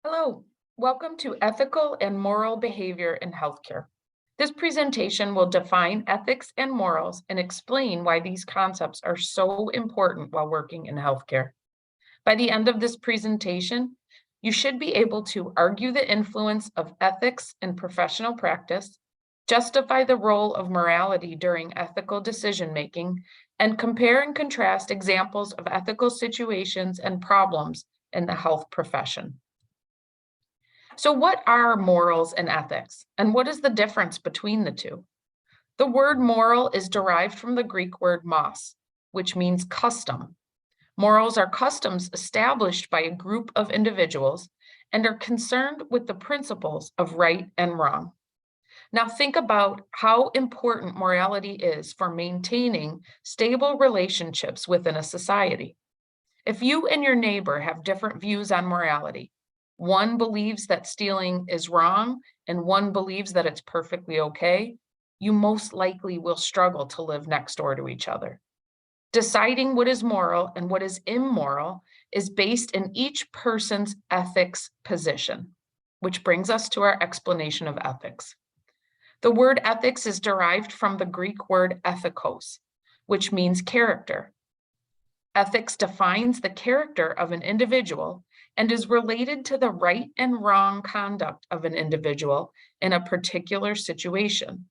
Hello, welcome to Ethical and Moral Behavior in Healthcare. This presentation will define ethics and morals and explain why these concepts are so important while working in healthcare. By the end of this presentation, you should be able to argue the influence of ethics in professional practice, justify the role of morality during ethical decision-making, and compare and contrast examples of ethical situations and problems in the health profession. So what are morals and ethics, and what is the difference between the two? The word moral is derived from the Greek word mos, which means custom. Morals are customs established by a group of individuals and are concerned with the principles of right and wrong. Now think about how important morality is for maintaining stable relationships within a society. If you and your neighbor have different views on morality, one believes that stealing is wrong and one believes that it's perfectly okay, you most likely will struggle to live next door to each other. Deciding what is moral and what is immoral is based in each person's ethics position, which brings us to our explanation of ethics. The word ethics is derived from the Greek word ethikos, which means character. Ethics defines the character of an individual and is related to the right and wrong conduct of an individual in a particular situation.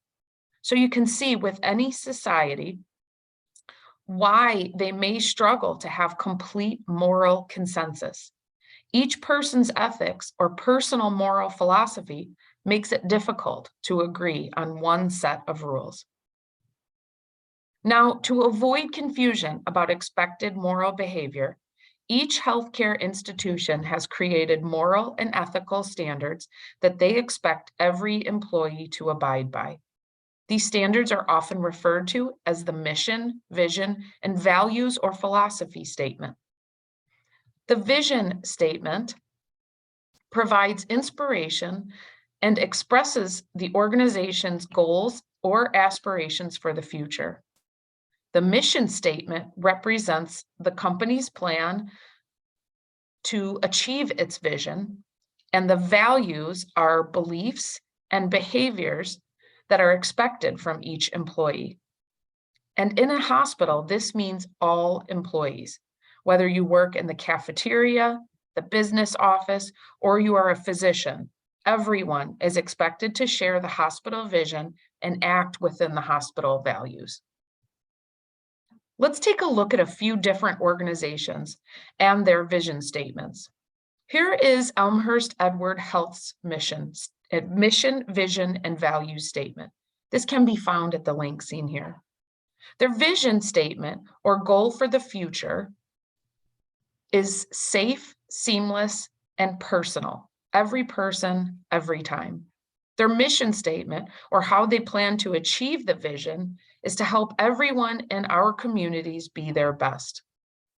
So you can see with any society why they may struggle to have complete moral consensus. Each person's ethics or personal moral philosophy makes it difficult to agree on one set of rules. Now, to avoid confusion about expected moral behavior, each healthcare institution has created moral and ethical standards that they expect every employee to abide by. These standards are often referred to as the mission, vision, and values or philosophy statement. The vision statement provides inspiration and expresses the organization's goals or aspirations for the future. The mission statement represents the company's plan to achieve its vision, and the values are beliefs and behaviors that are expected from each employee. And in a hospital, this means all employees, whether you work in the cafeteria, the business office, or you are a physician, everyone is expected to share the hospital vision and act within the hospital values. Let's take a look at a few different organizations and their vision statements. Here is Elmhurst Edward Health's mission, vision, and values statement. This can be found at the link seen here. Their vision statement or goal for the future is safe, seamless, and personal. Every person, every time. Their mission statement, or how they plan to achieve the vision, is to help everyone in our communities be their best.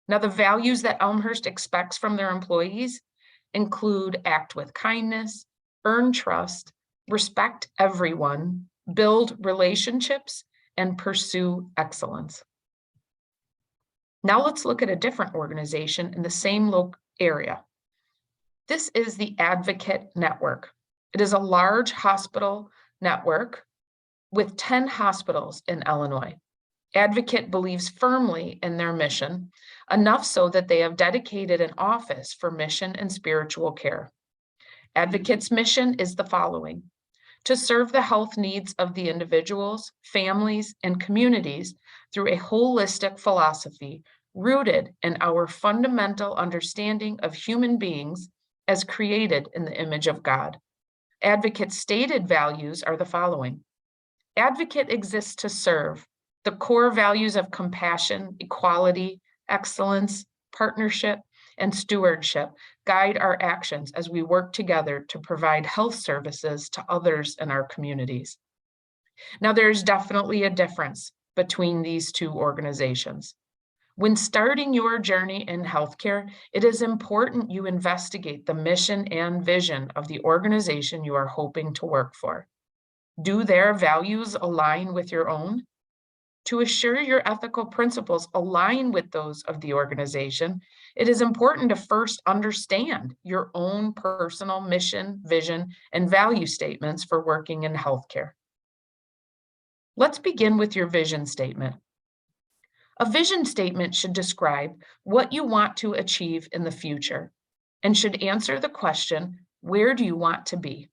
Now, the values that Elmhurst expects from their employees include act with kindness, earn trust, respect everyone, build relationships, and pursue excellence. Now let's look at a different organization in the same area. This is the Advocate Network. It is a large hospital network with 10 hospitals in Illinois. Advocate believes firmly in their mission, enough so that they have dedicated an office for mission and spiritual care. Advocate's mission is the following: to serve the health needs of the individuals, families, and communities through a holistic philosophy rooted in our fundamental understanding of human beings as created in the image of God. Advocate's stated values are the following. Advocate exists to serve the core values of compassion, equality, excellence, partnership, and stewardship guide our actions as we work together to provide health services to others in our communities. Now, there's definitely a difference between these two organizations. When starting your journey in healthcare, it is important you investigate the mission and vision of the organization you are hoping to work for. Do their values align with your own? To assure your ethical principles align with those of the organization, it is important to first understand your own personal mission, vision, and value statements for working in healthcare. Let's begin with your vision statement. A vision statement should describe what you want to achieve in the future and should answer the question, where do you want to be?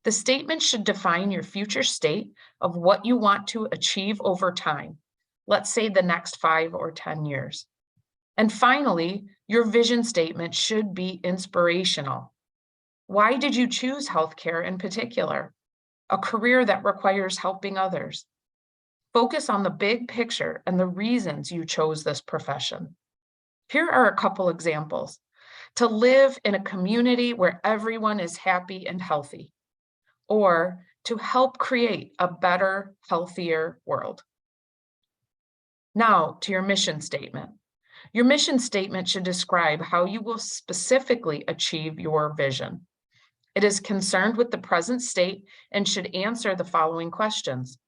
The statement should define your future state of what you want to achieve over time, let's say the next 5 or 10 years. And finally, your vision statement should be inspirational. Why did you choose healthcare in particular? A career that requires helping others. Focus on the big picture and the reasons you chose this profession. Here are a couple examples. To live in a community where everyone is happy and healthy, or to help create a better, healthier world. Now to your mission statement. Your mission statement should describe how you will specifically achieve your vision. It is concerned with the present state and should answer the following questions.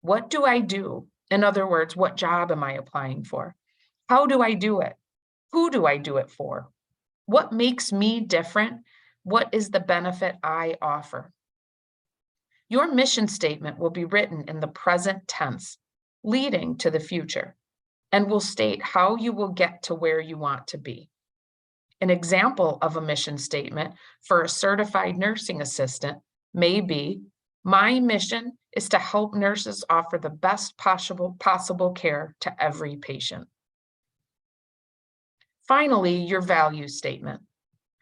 What do I do? In other words, what job am I applying for? How do I do it? Who do I do it for? What makes me different? What is the benefit I offer? Your mission statement will be written in the present tense, leading to the future, and will state how you will get to where you want to be. An example of a mission statement for a certified nursing assistant may be, my mission is to help nurses offer the best possible care to every patient. Finally, your value statement.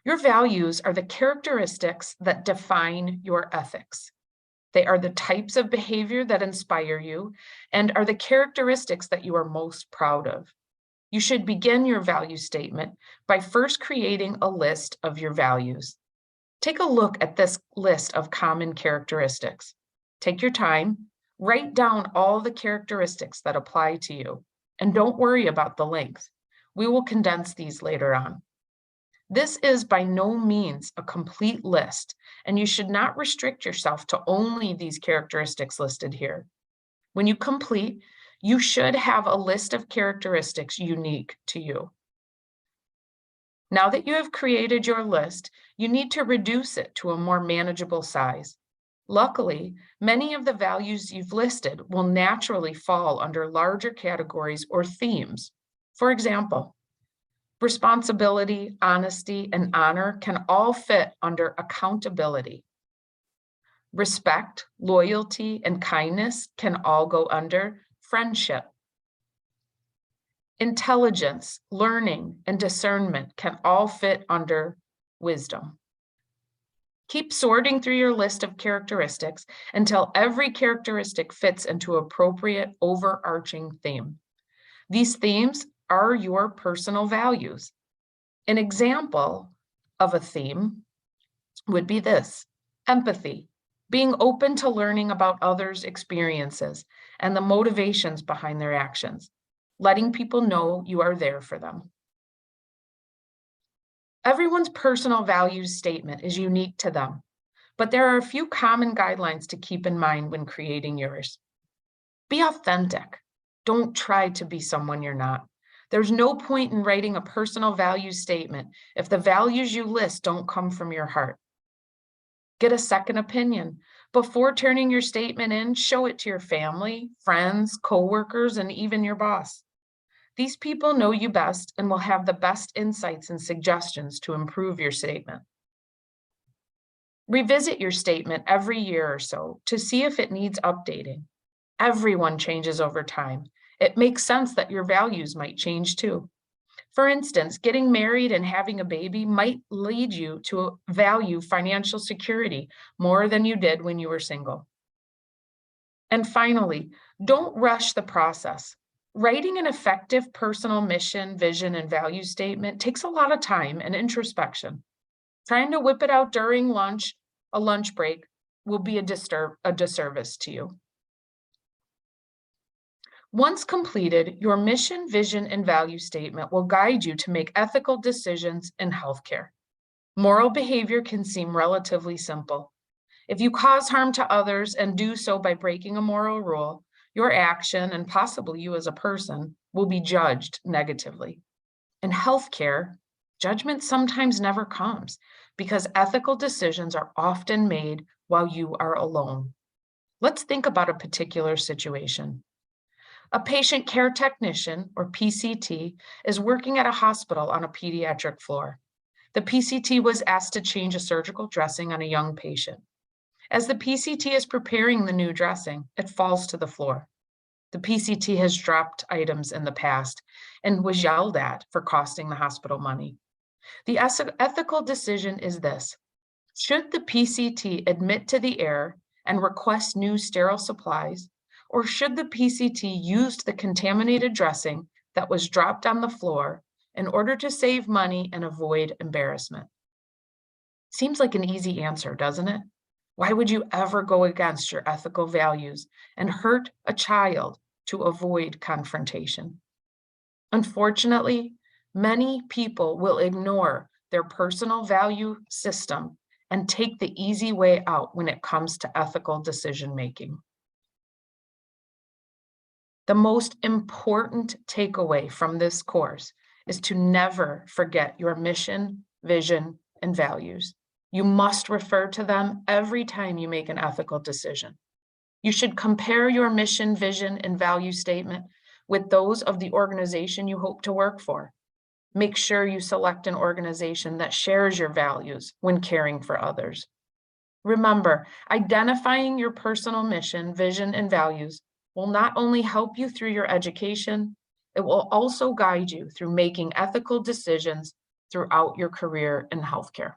Your values are the characteristics that define your ethics. They are the types of behavior that inspire you and are the characteristics that you are most proud of. You should begin your value statement by first creating a list of your values. Take a look at this list of common characteristics. Take your time, write down all the characteristics that apply to you, and don't worry about the length. We will condense these later on. This is by no means a complete list, and you should not restrict yourself to only these characteristics listed here. When you complete, you should have a list of characteristics unique to you. Now that you have created your list, you need to reduce it to a more manageable size. Luckily, many of the values you've listed will naturally fall under larger categories or themes. For example, responsibility, honesty, and honor can all fit under accountability. Respect, loyalty, and kindness can all go under friendship. Intelligence, learning, and discernment can all fit under wisdom. Keep sorting through your list of characteristics until every characteristic fits into appropriate overarching theme. These themes are your personal values. An example of a theme would be this: empathy, being open to learning about others' experiences and the motivations behind their actions, letting people know you are there for them. Everyone's personal values statement is unique to them, but there are a few common guidelines to keep in mind when creating yours. Be authentic. Don't try to be someone you're not. There's no point in writing a personal values statement if the values you list don't come from your heart. Get a second opinion. Before turning your statement in, show it to your family, friends, coworkers, and even your boss. These people know you best and will have the best insights and suggestions to improve your statement. Revisit your statement every year or so to see if it needs updating. Everyone changes over time. It makes sense that your values might change too. For instance, getting married and having a baby might lead you to value financial security more than you did when you were single. And finally, don't rush the process. Writing an effective personal mission, vision, and value statement takes a lot of time and introspection. Trying to whip it out during lunch, a lunch break, will be a disservice to you. Once completed, your mission, vision, and value statement will guide you to make ethical decisions in healthcare. Moral behavior can seem relatively simple. If you cause harm to others and do so by breaking a moral rule, Your action, and possibly you as a person, will be judged negatively. In healthcare, judgment sometimes never comes because ethical decisions are often made while you are alone. Let's think about a particular situation. A patient care technician, or PCT, is working at a hospital on a pediatric floor. The PCT was asked to change a surgical dressing on a young patient. As the PCT is preparing the new dressing, it falls to the floor. The PCT has dropped items in the past and was yelled at for costing the hospital money. The ethical decision is this: should the PCT admit to the error and request new sterile supplies, or should the PCT use the contaminated dressing that was dropped on the floor in order to save money and avoid embarrassment? Seems like an easy answer, doesn't it? Why would you ever go against your ethical values and hurt a child to avoid confrontation? Unfortunately, many people will ignore their personal value system and take the easy way out when it comes to ethical decision making. The most important takeaway from this course is to never forget your mission, vision, and values. You must refer to them every time you make an ethical decision. You should compare your mission, vision, and value statement with those of the organization you hope to work for. Make sure you select an organization that shares your values when caring for others. Remember, identifying your personal mission, vision, and values will not only help you through your education, it will also guide you through making ethical decisions throughout your career in healthcare.